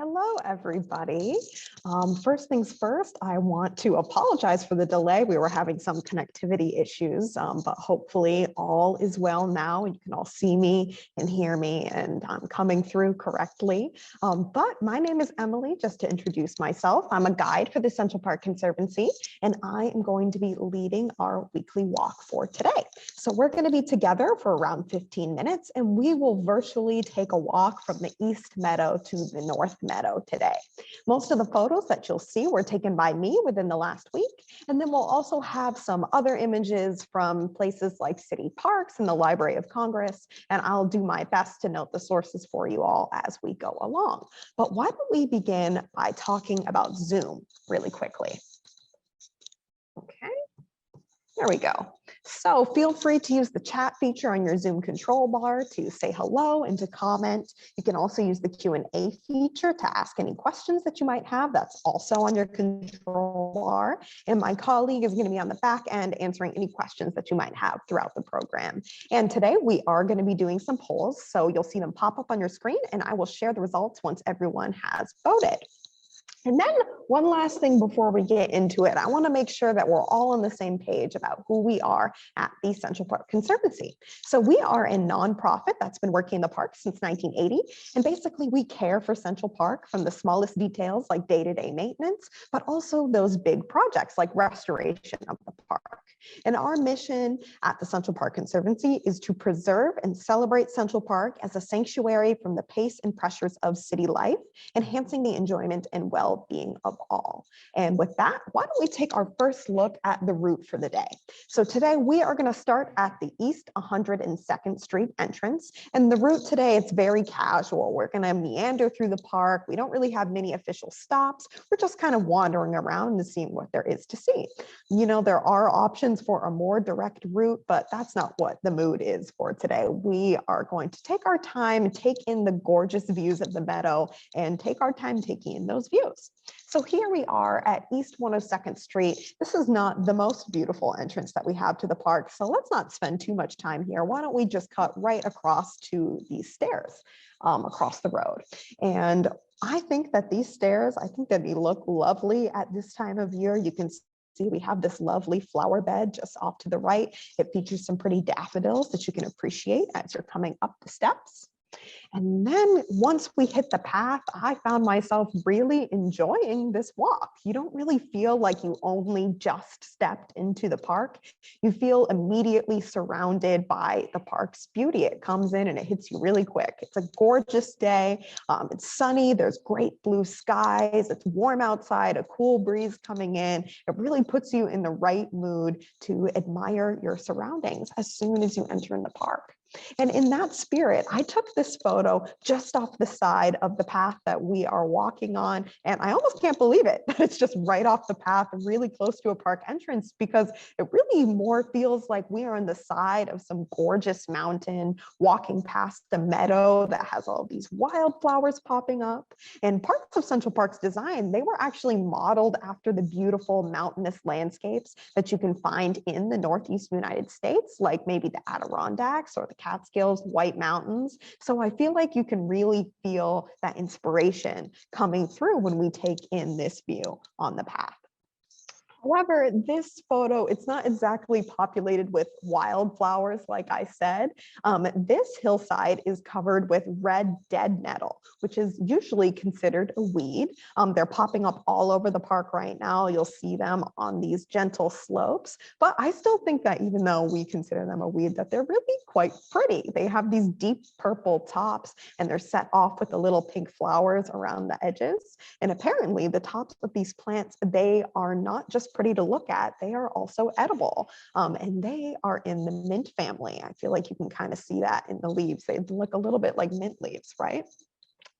Hello, everybody. First things first, I want to apologize for the delay. We were having some connectivity issues, but hopefully all is well now. You can all see me and hear me, and I'm coming through correctly. But my name is Emily, just to introduce myself. I'm a guide for the Central Park Conservancy, and I am going to be leading our weekly walk for today. So we're going to be together for around 15 minutes, and we will virtually take a walk from the East Meadow to the North Meadow today. Most of the photos that you'll see were taken by me within the last week. And then we'll also have some other images from places like city parks and the Library of Congress. And I'll do my best to note the sources for you all as we go along. But why don't we begin by talking about Zoom really quickly? Okay. There we go. So feel free to use the chat feature on your Zoom control bar to say hello and to comment. You can also use the Q&A feature to ask any questions that you might have. That's also on your control bar. And my colleague is going to be on the back end answering any questions that you might have throughout the program. And today we are going to be doing some polls. So you'll see them pop up on your screen, and I will share the results once everyone has voted. And then one last thing before we get into it, I want to make sure that we're all on the same page about who we are at the Central Park Conservancy. So we are a nonprofit that's been working in the park since 1980. And basically we care for Central Park from the smallest details like day-to-day maintenance, but also those big projects like restoration of the park. And our mission at the Central Park Conservancy is to preserve and celebrate Central Park as a sanctuary from the pace and pressures of city life, enhancing the enjoyment and well-being of all. And with that, why don't we take our first look at the route for the day? So today we are going to start at the East 102nd Street entrance. And the route today, it's very casual. We're going to meander through the park. We don't really have many official stops. We're just kind of wandering around and seeing what there is to see. You know, there are options for a more direct route, but that's not what the mood is for today. We are going to take our time, take in the gorgeous views of the meadow, and take our time taking in those views. So here we are at East 102nd Street. This is not the most beautiful entrance that we have to the park, so let's not spend too much time here. Why don't we just cut right across to these stairs across the road? And I think that these stairs, I think that they look lovely at this time of year. You can see we have this lovely flower bed just off to the right. It features some pretty daffodils that you can appreciate as you're coming up the steps. And then once we hit the path, I found myself really enjoying this walk. You don't really feel like you only just stepped into the park. You feel immediately surrounded by the park's beauty. It comes in and it hits you really quick. It's a gorgeous day. It's sunny. There's great blue skies. It's warm outside, a cool breeze coming in. It really puts you in the right mood to admire your surroundings as soon as you enter in the park. And in that spirit, I took this photo just off the side of the path that we are walking on. And I almost can't believe it. It's just right off the path, really close to a park entrance, because it really more feels like we are on the side of some gorgeous mountain, walking past the meadow that has all these wildflowers popping up. And parts of Central Park's design, they were actually modeled after the beautiful mountainous landscapes that you can find in the Northeast United States, like maybe the Adirondacks or the Catskills, White Mountains. So I feel like you can really feel that inspiration coming through when we take in this view on the path. However, this photo, it's not exactly populated with wildflowers, like I said. This hillside is covered with red dead nettle, which is usually considered a weed. They're popping up all over the park right now. You'll see them on these gentle slopes. But I still think that even though we consider them a weed, that they're really quite pretty. They have these deep purple tops, and they're set off with the little pink flowers around the edges. And apparently the tops of these plants, they are not just pretty to look at, they are also edible. And they are in the mint family. I feel like you can kind of see that in the leaves. They look a little bit like mint leaves, right?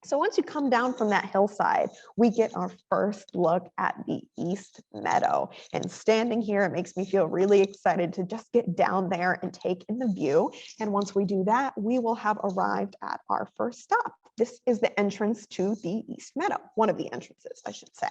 So once you come down from that hillside, we get our first look at the East Meadow. And standing here, it makes me feel really excited to just get down there and take in the view. And once we do that, we will have arrived at our first stop. this is the entrance to the East Meadow, one of the entrances, I should say.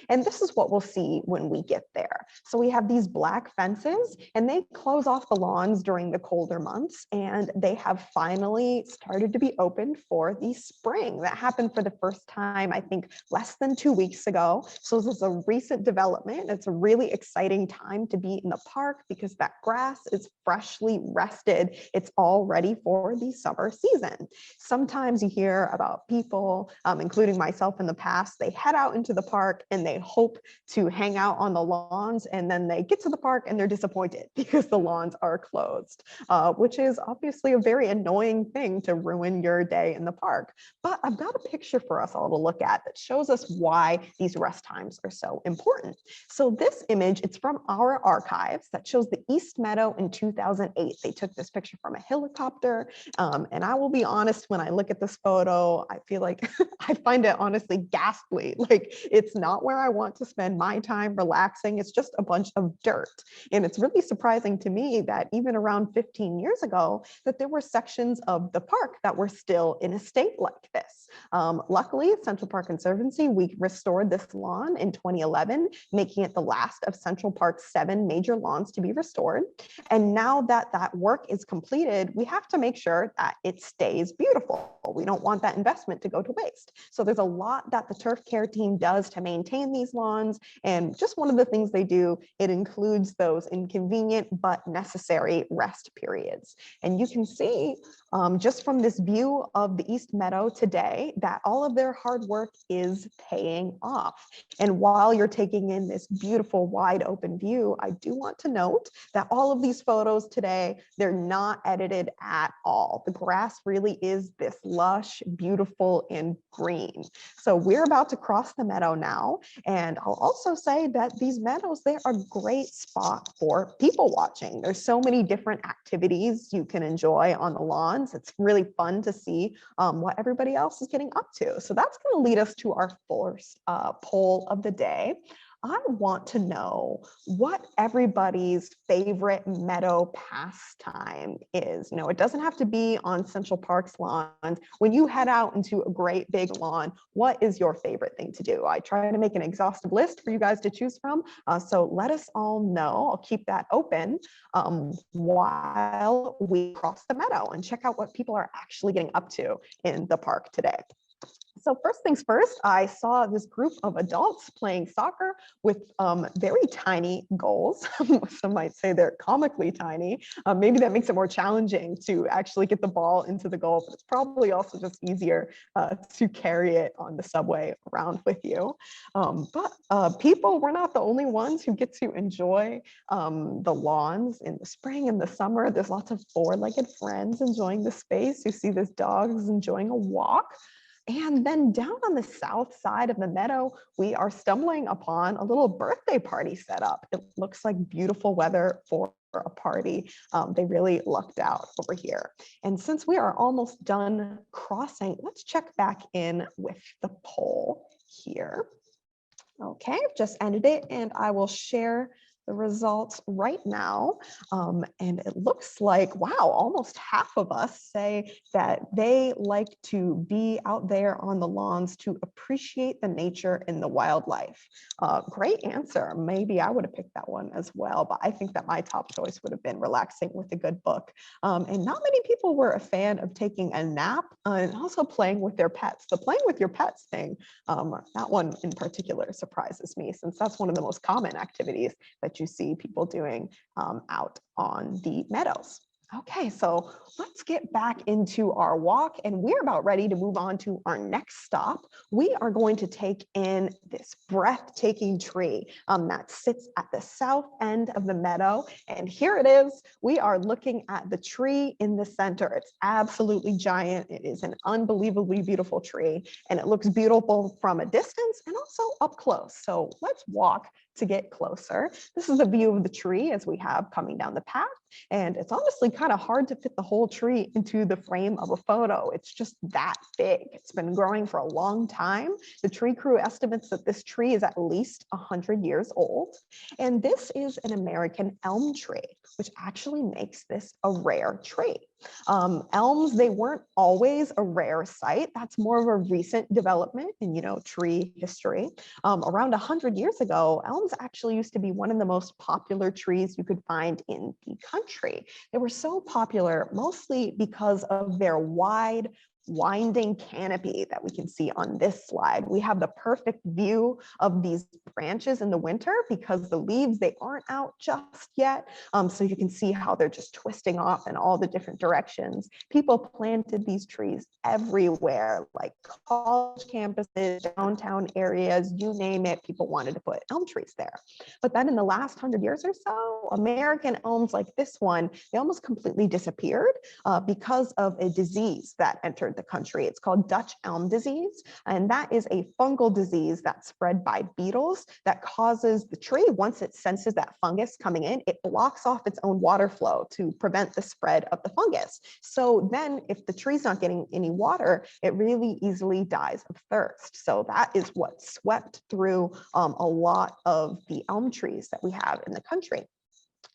And this is what we'll see when we get there. So we have these black fences, and they close off the lawns during the colder months, and they have finally started to be opened for the spring. That happened for the first time, I think, less than 2 weeks ago. So this is a recent development. It's a really exciting time to be in the park because that grass is freshly rested. It's all ready for the summer season. Sometimes you hear about people, including myself in the past, they head out into the park and they hope to hang out on the lawns, and then they get to the park and they're disappointed because the lawns are closed, which is obviously a very annoying thing to ruin your day in the park. But I've got a picture for us all to look at that shows us why these rest times are so important. So this image, it's from our archives that shows the East Meadow in 2008. They took this picture from a helicopter. And I will be honest, when I look at this photo, I feel like I find it honestly ghastly. Like, it's not where I want to spend my time relaxing. It's just a bunch of dirt. And it's really surprising to me that even around 15 years ago, that there were sections of the park that were still in a state like this. Luckily, Central Park Conservancy, we restored this lawn in 2011, making it the last of Central Park's 7 major lawns to be restored. And now that that work is completed, we have to make sure that it stays beautiful. We don't want that investment to go to waste. So there's a lot that the turf care team does to maintain these lawns. And just one of the things they do, it includes those inconvenient but necessary rest periods. And you can see just from this view of the East Meadow today that all of their hard work is paying off. And while you're taking in this beautiful wide open view, I do want to note that all of these photos today, they're not edited at all. The grass really is this lush, beautiful, and green. So we're about to cross the meadow now. And I'll also say that these meadows, they are a great spot for people watching. There's so many different activities you can enjoy on the lawns. It's really fun to see what everybody else is getting up to. So that's going to lead us to our first poll of the day. I want to know what everybody's favorite meadow pastime is. It doesn't have to be on Central Park's lawns. When you head out into a great big lawn, what is your favorite thing to do? I try to make an exhaustive list for you guys to choose from. So let us all know. I'll keep that open while we cross the meadow and check out what people are actually getting up to in the park today. So first things first, I saw this group of adults playing soccer with very tiny goals. Some might say they're comically tiny. Maybe that makes it more challenging to actually get the ball into the goal, but it's probably also just easier to carry it on the subway around with you. But people, we're not the only ones who get to enjoy the lawns in the spring and the summer. There's lots of four-legged friends enjoying the space. You see this dog is enjoying a walk. And then down on the south side of the meadow, we are stumbling upon a little birthday party set up. It looks like beautiful weather for a party. They really lucked out over here. And since we are almost done crossing, let's check back in with the poll here. Okay, I've just ended it, and I will share the results right now. And it looks like, wow, almost half of us say that they like to be out there on the lawns to appreciate the nature and the wildlife. Great answer. Maybe I would have picked that one as well, but I think that my top choice would have been relaxing with a good book. And not many people were a fan of taking a nap and also playing with their pets. The playing with your pets thing, that one in particular surprises me, since that's one of the most common activities that you see people doing out on the meadows. Okay, so let's get back into our walk, and we're about ready to move on to our next stop. We are going to take in this breathtaking tree that sits at the south end of the meadow. And here it is. We are looking at the tree in the center. It's absolutely giant. It is an unbelievably beautiful tree, and it looks beautiful from a distance and also up close. So let's walk to get closer. This is a view of the tree as we have coming down the path. And it's honestly kind of hard to fit the whole tree into the frame of a photo. It's just that big. It's been growing for a long time. The tree crew estimates that this tree is at least 100 years old. And this is an American elm tree, which actually makes this a rare tree. Elms, they weren't always a rare sight. That's more of a recent development in, tree history. Around 100 years ago, elms actually used to be one of the most popular trees you could find in the country. They were so popular mostly because of their wide, winding canopy that we can see on this slide. We have the perfect view of these branches in the winter because the leaves, they aren't out just yet. So you can see how they're just twisting off in all the different directions. People planted these trees everywhere, like college campuses, downtown areas, you name it, people wanted to put elm trees there. But then in the last 100 years or so, American elms like this one, they almost completely disappeared because of a disease that entered the country. It's called Dutch elm disease, and that is a fungal disease that's spread by beetles that causes the tree, once it senses that fungus coming in, it blocks off its own water flow to prevent the spread of the fungus. So then if the tree's not getting any water, it really easily dies of thirst. So that is what swept through a lot of the elm trees that we have in the country.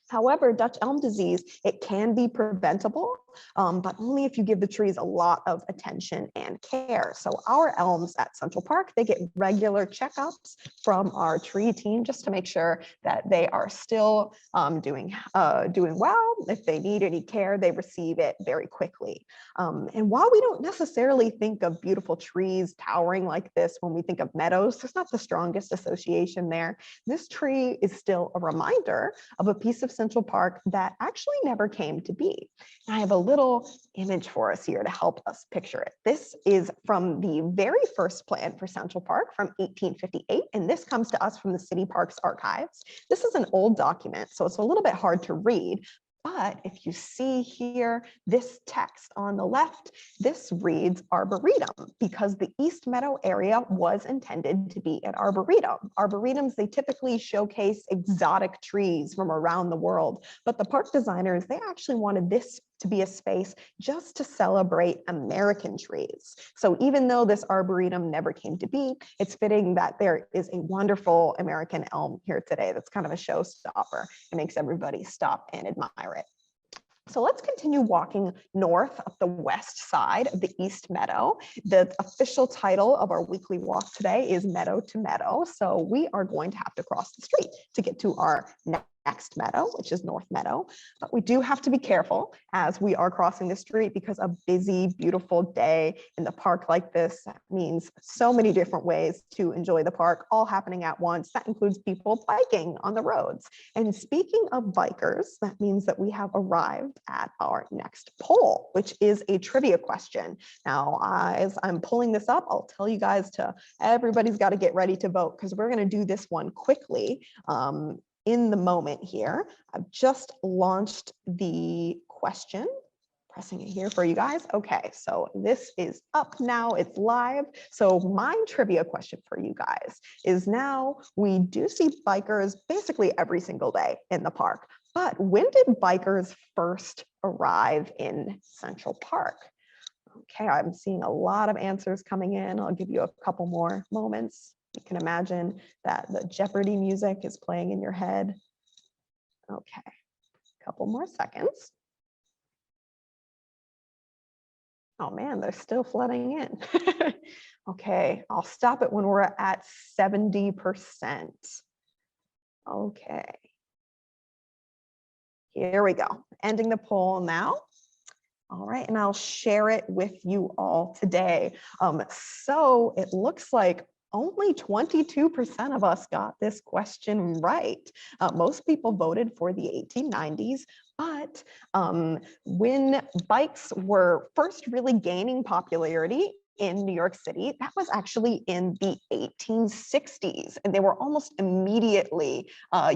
However, Dutch elm disease, it can be preventable, but only if you give the trees a lot of attention and care. So our elms at Central Park, they get regular checkups from our tree team just to make sure that they are still doing well. If they need any care, they receive it very quickly. And while we don't necessarily think of beautiful trees towering like this when we think of meadows, there's not the strongest association there. This tree is still a reminder of a piece of Central Park that actually never came to be. And I have a little image for us here to help us picture it. This is from the very first plan for Central Park from 1858, and this comes to us from the City Parks Archives. This is an old document, so it's a little bit hard to read. But if you see here, this text on the left, this reads Arboretum because the East Meadow area was intended to be an arboretum. Arboretums, they typically showcase exotic trees from around the world, but the park designers, they actually wanted this to be a space just to celebrate American trees. So even though this arboretum never came to be, it's fitting that there is a wonderful American elm here today that's kind of a showstopper. It makes everybody stop and admire it. So let's continue walking north up the west side of the East Meadow. The official title of our weekly walk today is Meadow to Meadow. So we are going to have to cross the street to get to our next meadow, which is North Meadow. But we do have to be careful as we are crossing the street because a busy, beautiful day in the park like this means so many different ways to enjoy the park, all happening at once. That includes people biking on the roads. And speaking of bikers, that means that we have arrived at our next poll, which is a trivia question. Now, as I'm pulling this up, I'll tell you guys everybody's got to get ready to vote because we're going to do this one quickly. In the moment here, I've just launched the question, pressing it here for you guys. Okay, so this is up now, it's live. So my trivia question for you guys is now we do see bikers basically every single day in the park, but when did bikers first arrive in Central Park? Okay, I'm seeing a lot of answers coming in. I'll give you a couple more moments. You can imagine that the Jeopardy music is playing in your head. Okay, a couple more seconds. Oh man, they're still flooding in. Okay, I'll stop it when we're at 70%. Okay. Here we go, ending the poll now. All right, and I'll share it with you all today. So it looks like only 22% of us got this question right. Most people voted for the 1890s, but when bikes were first really gaining popularity in New York City, that was actually in the 1860s, and they were almost immediately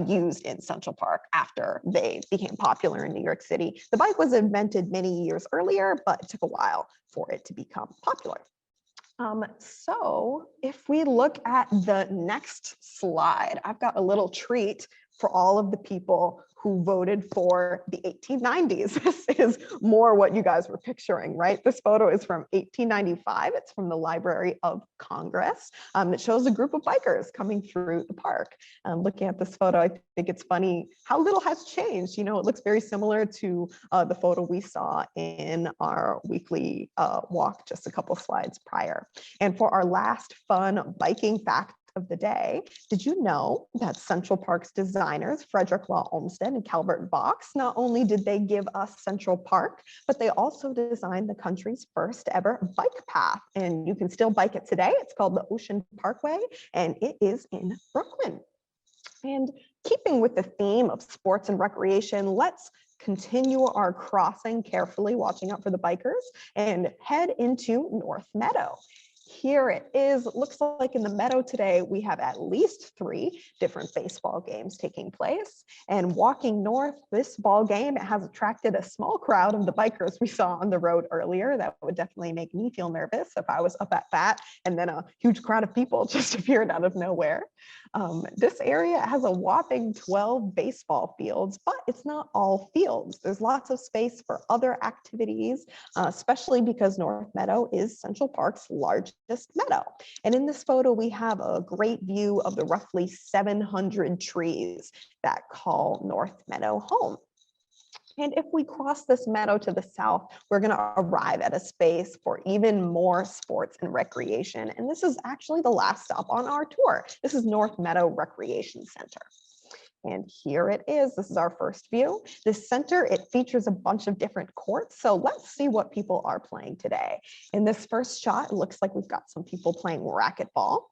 used in Central Park after they became popular in New York City. The bike was invented many years earlier, but it took a while for it to become popular. So if we look at the next slide, I've got a little treat for all of the people who voted for the 1890s. This is more what you guys were picturing, right? This photo is from 1895. It's from the Library of Congress. It shows a group of bikers coming through the park. Looking at this photo, I think it's funny how little has changed. You know, it looks very similar to the photo we saw in our weekly walk just a couple slides prior. And for our last fun biking fact of the day, did you know that Central Park's designers, Frederick Law Olmsted and Calvert Vaux, not only did they give us Central Park, but they also designed the country's first ever bike path. And you can still bike it today. It's called the Ocean Parkway, and it is in Brooklyn. And keeping with the theme of sports and recreation, let's continue our crossing carefully, watching out for the bikers, and head into North Meadow. Here it is. It looks like in the Meadow today, we have at least 3 different baseball games taking place. And walking north, this ball game has attracted a small crowd of the bikers we saw on the road earlier. That would definitely make me feel nervous if I was up at that and then a huge crowd of people just appeared out of nowhere. This area has a whopping 12 baseball fields, but it's not all fields. There's lots of space for other activities, especially because North Meadow is Central Park's largest meadow. And in this photo, we have a great view of the roughly 700 trees that call North Meadow home. And if we cross this meadow to the south, we're going to arrive at a space for even more sports and recreation. And this is actually the last stop on our tour. This is North Meadow Recreation Center. And here it is. This is our first view. This center, it features a bunch of different courts. So let's see what people are playing today. In this first shot, it looks like we've got some people playing racquetball.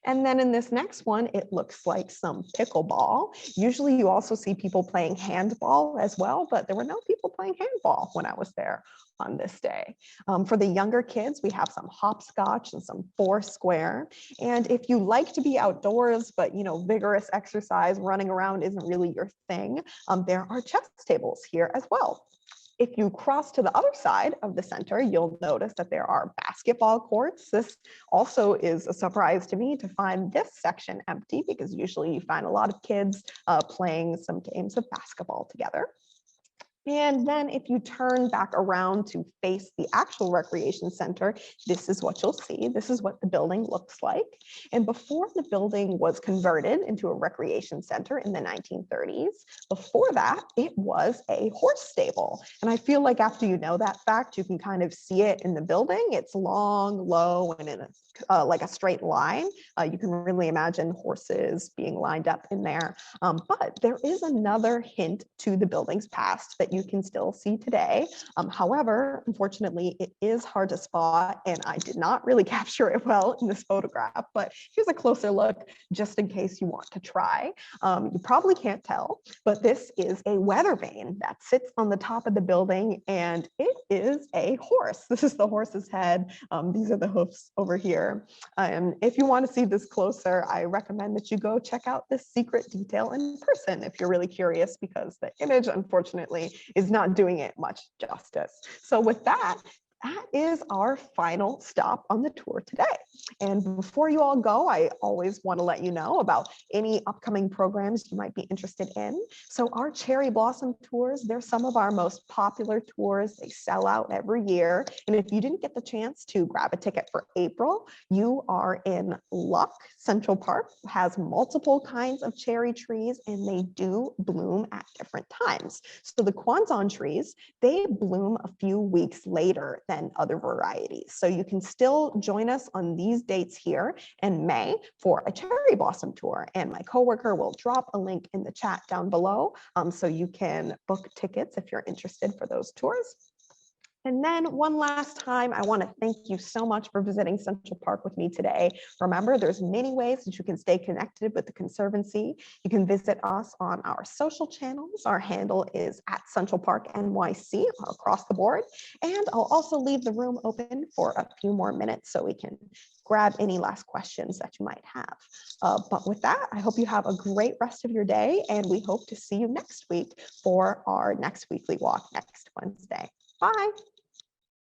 And then in this next one, it looks like some pickleball. Usually you also see people playing handball as well, but there were no people playing handball when I was there on this day. For the younger kids, we have some hopscotch and some foursquare. And if you like to be outdoors, but vigorous exercise, running around isn't really your thing, there are chess tables here as well. If you cross to the other side of the center, you'll notice that there are basketball courts. This also is a surprise to me to find this section empty, because usually you find a lot of kids playing some games of basketball together. And then if you turn back around to face the actual recreation center, this is what you'll see. This is what the building looks like. And before the building was converted into a recreation center in the 1930s, before that, it was a horse stable. And I feel like after you know that fact, you can kind of see it in the building. It's long, low, and in like a straight line. You can really imagine horses being lined up in there. But there is another hint to the building's past that you can still see today. However, unfortunately, it is hard to spot, and I did not really capture it well in this photograph, but here's a closer look just in case you want to try. You probably can't tell, but this is a weather vane that sits on the top of the building, and it is a horse. This is the horse's head. These are the hoofs over here. If you want to see this closer, I recommend that you go check out this secret detail in person if you're really curious, because the image, unfortunately, is not doing it much justice. So with that is our final stop on the tour today. And before you all go, I always want to let you know about any upcoming programs you might be interested in. So our cherry blossom tours, they're some of our most popular tours. They sell out every year. And if you didn't get the chance to grab a ticket for April, you are in luck. Central Park has multiple kinds of cherry trees, and they do bloom at different times. So the Kwanzaa trees, they bloom a few weeks later than other varieties. So you can still join us on these dates here in May for a cherry blossom tour. And my coworker will drop a link in the chat down below so you can book tickets if you're interested for those tours. And then one last time, I want to thank you so much for visiting Central Park with me today. Remember, there's many ways that you can stay connected with the Conservancy. You can visit us on our social channels. Our handle is @CentralParkNYC across the board. And I'll also leave the room open for a few more minutes so we can grab any last questions that you might have. But with that, I hope you have a great rest of your day, and we hope to see you next week for our next weekly walk next Wednesday. Bye.